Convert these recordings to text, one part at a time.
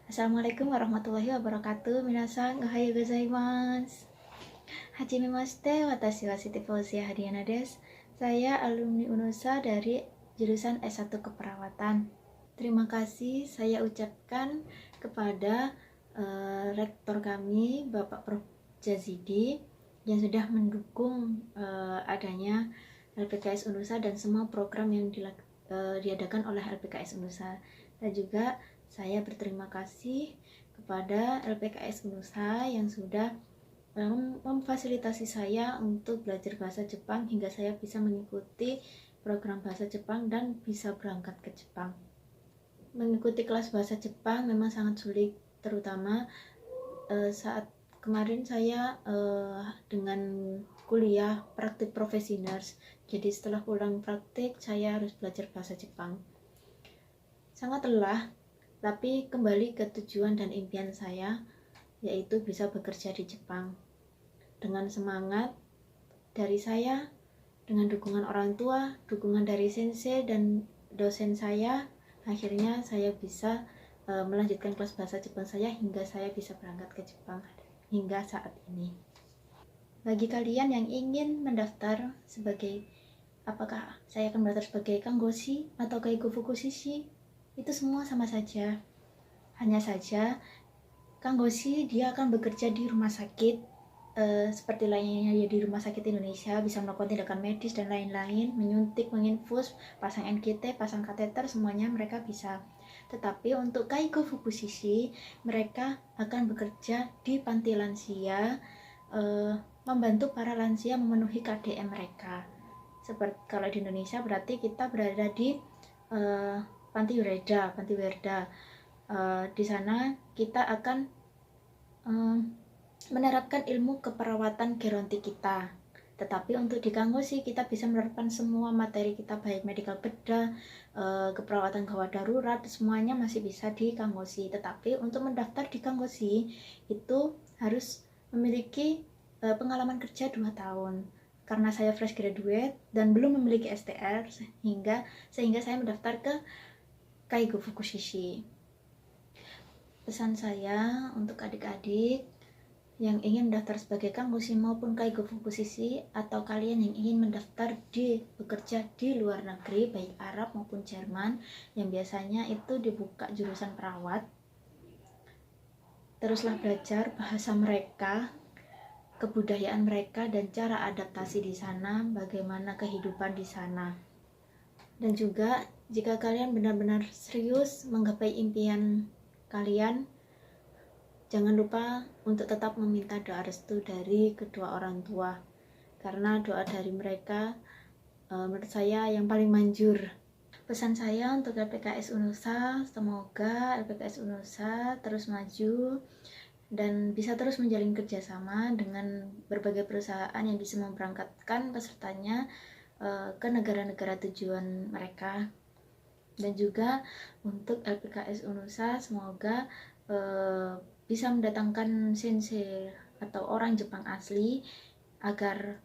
Assalamualaikum warahmatullahi wabarakatuh. Minasan, ohayo gozaimasu. Hajime mashite, watashi wa Siti Fauzia Hadiana des. Saya alumni UNUSA dari jurusan S1 Keperawatan. Terima kasih saya ucapkan kepada rektor kami, Bapak Prof. Jazidi, yang sudah mendukung adanya LPKS UNUSA dan semua program yang diadakan oleh LPKS UNUSA. Dan juga saya berterima kasih kepada LPKS UNUSA yang sudah memfasilitasi saya untuk belajar bahasa Jepang hingga saya bisa mengikuti program bahasa Jepang dan bisa berangkat ke Jepang. Mengikuti kelas bahasa Jepang memang sangat sulit, terutama saat kemarin saya dengan kuliah praktik profesi nurse. Jadi setelah pulang praktik saya harus belajar bahasa Jepang. Sangat lelah, tapi kembali ke tujuan dan impian saya, yaitu bisa bekerja di Jepang. Dengan semangat dari saya, dengan dukungan orang tua, dukungan dari sensei dan dosen saya, akhirnya saya bisa melanjutkan kelas bahasa Jepang saya hingga saya bisa berangkat ke Jepang hingga saat ini. Bagi kalian yang ingin mendaftar sebagai, apakah saya akan mendaftar sebagai Kanggoshi atau Kaigo Fukushishi, itu semua sama saja. Hanya saja Kanggoshi dia akan bekerja di rumah sakit seperti lainnya ya di rumah sakit Indonesia, bisa melakukan tindakan medis dan lain-lain, menyuntik, menginfus, pasang NGT, pasang kateter, semuanya mereka bisa. Tetapi untuk Kaigo Fukushishi, mereka akan bekerja di panti lansia, membantu para lansia memenuhi KDM mereka. Seperti kalau di Indonesia berarti kita berada di panti Werda. Di sana kita akan menerapkan ilmu keperawatan geronti kita. Tetapi untuk di Kanggoshi kita bisa menerapkan semua materi kita, baik medical bedah, keperawatan gawat darurat, semuanya masih bisa di Kanggoshi. Tetapi untuk mendaftar di Kanggoshi itu harus memiliki pengalaman kerja 2 tahun. Karena saya fresh graduate dan belum memiliki STR, sehingga saya mendaftar ke Kaigo Fukushishi. Pesan saya untuk adik-adik yang ingin mendaftar sebagai Kanggoshi maupun Kaigo Fukushishi, atau kalian yang ingin mendaftar bekerja di luar negeri, baik Arab maupun Jerman, yang biasanya itu dibuka jurusan perawat, teruslah belajar bahasa mereka, kebudayaan mereka, dan cara adaptasi di sana, bagaimana kehidupan di sana. Dan juga jika kalian benar-benar serius menggapai impian kalian, jangan lupa untuk tetap meminta doa restu dari kedua orang tua, karena doa dari mereka menurut saya yang paling manjur. Pesan saya untuk LPKS UNUSA, semoga LPKS UNUSA terus maju dan bisa terus menjalin kerjasama dengan berbagai perusahaan yang bisa memberangkatkan pesertanya ke negara-negara tujuan mereka. Dan juga untuk LPKS UNUSA, semoga bisa mendatangkan sensei atau orang Jepang asli agar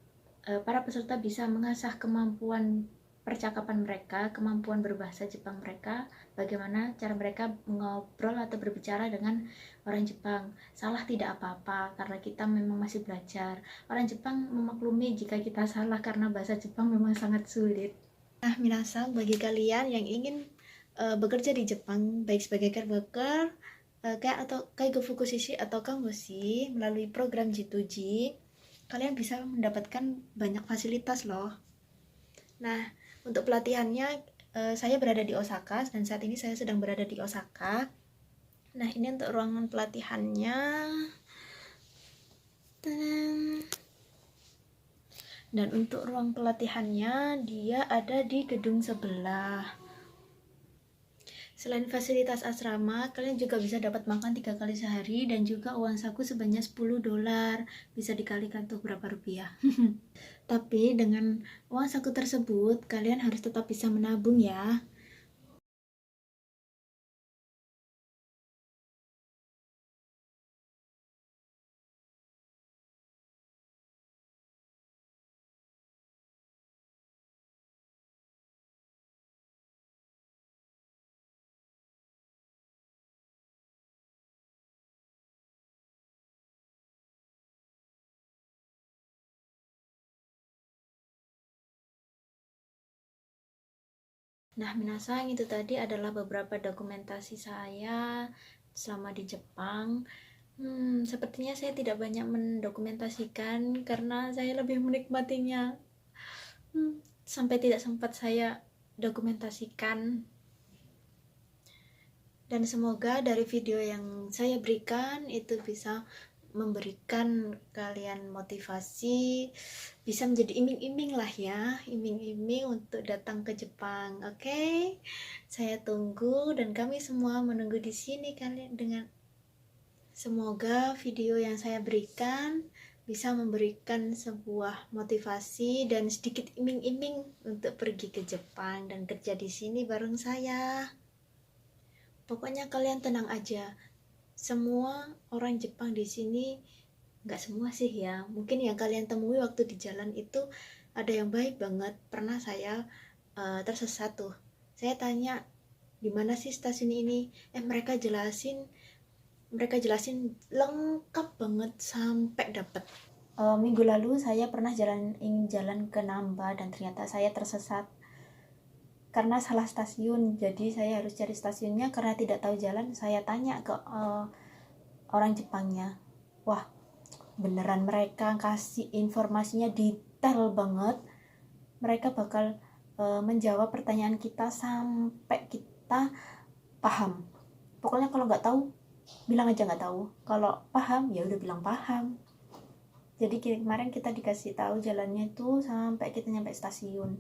para peserta bisa mengasah kemampuan percakapan mereka, kemampuan berbahasa Jepang mereka, bagaimana cara mereka mengobrol atau berbicara dengan orang Jepang. Salah tidak apa-apa, karena kita memang masih belajar. Orang Jepang memaklumi jika kita salah karena bahasa Jepang memang sangat sulit. Nah, minasan, bagi kalian yang ingin bekerja di Jepang, baik sebagai care worker, atau Kaigo Fukushishi atau Kanggoshi melalui program G2G, kalian bisa mendapatkan banyak fasilitas loh. Nah, untuk pelatihannya saya berada di Osaka dan saat ini saya sedang berada di Osaka. Nah, ini untuk ruangan pelatihannya. Dan untuk ruang pelatihannya dia ada di gedung sebelah. Selain fasilitas asrama, kalian juga bisa dapat makan 3 kali sehari dan juga uang saku sebanyak $10. Bisa dikalikan tuh berapa rupiah. Tapi dengan uang saku tersebut, kalian harus tetap bisa menabung ya. Nah, minasang, itu tadi adalah beberapa dokumentasi saya selama di Jepang. Sepertinya saya tidak banyak mendokumentasikan karena saya lebih menikmatinya. Sampai tidak sempat saya dokumentasikan. Dan semoga dari video yang saya berikan itu bisa memberikan kalian motivasi, bisa menjadi iming-iming lah ya, iming-iming untuk datang ke Jepang. Oke? Saya tunggu dan kami semua menunggu di sini kalian dengan semoga video yang saya berikan bisa memberikan sebuah motivasi dan sedikit iming-iming untuk pergi ke Jepang dan kerja di sini bareng saya. Pokoknya kalian tenang aja. Semua orang Jepang di sini, nggak semua sih ya, mungkin yang kalian temui waktu di jalan itu ada yang baik banget. Pernah saya tersesat tuh. Saya tanya, di mana sih stasiun ini? Mereka jelasin lengkap banget sampai dapat. Minggu lalu saya pernah ingin jalan ke Namba dan ternyata saya tersesat karena salah stasiun. Jadi saya harus cari stasiunnya karena tidak tahu jalan. Saya tanya ke orang Jepangnya. Wah, beneran mereka kasih informasinya detail banget. Mereka bakal menjawab pertanyaan kita sampai kita paham. Pokoknya kalau nggak tahu, bilang aja nggak tahu. Kalau paham, ya udah bilang paham. Jadi kemarin kita dikasih tahu jalannya itu sampai kita nyampe stasiun.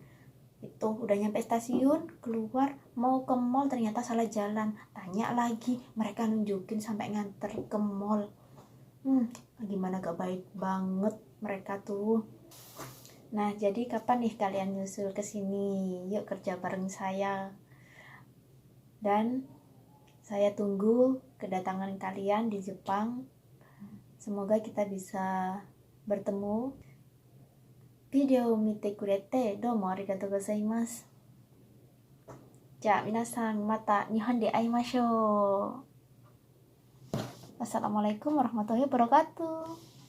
Itu udah nyampe stasiun, keluar mau ke mall ternyata salah jalan. Tanya lagi, mereka nunjukin sampai nganter ke mall. Gimana gak baik banget mereka tuh. Nah, jadi kapan nih kalian nyusul ke sini? Yuk kerja bareng saya. Dan saya tunggu kedatangan kalian di Jepang. Semoga kita bisa bertemu. Video mite kurete domo arigatou gozaimasu. じゃあ皆さんまた日本で会いましょう。Wassalamualaikum warahmatullahi wabarakatuh.